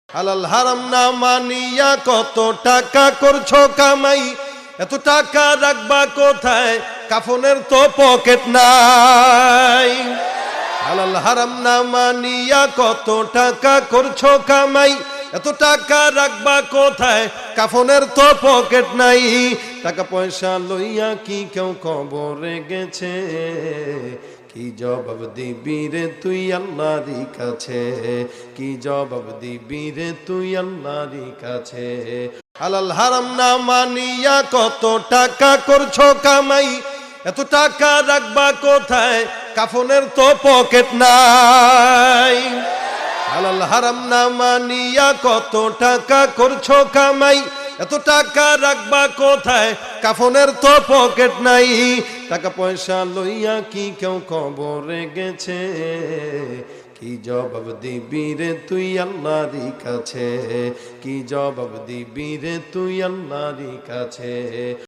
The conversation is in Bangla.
হালাল হারাম না মানিয়া কত টাকা করছো কামাই, এত টাকা রাখবা কোথায়, কাফনের তো পকেট নাই। হালাল হারাম না মানিয়া কত টাকা করছো কামাই, এত টাকা রাখবা কোথায়, কাফনের তো পকেট নাই। টাকা পয়সা লইয়া কি কেউ কবরে গেছে, কি জবাব দিবি রে তুই আল্লাহরই কাছে, কি জবাব দিবি রে তুই আল্লাহরই কাছে। হালাল হারাম না মানিয়া কত টাকা করছো কামাই, এত টাকা রাখবা কোথায়, কাফনের তো পকেট নাই। হালাল হারাম না মানিয়া কত টাকা করছো কামাই, এত টাকা রাখবা কোথায়, কাফনের তো পকেট নাই। টাকা পয়সা লইয়া কি কেউ কবরে গেছে, কি জবাব দিবি রে তুই আল্লাহরই কাছে, কি জবাব দিবি রে তুই আল্লাহরই কাছে।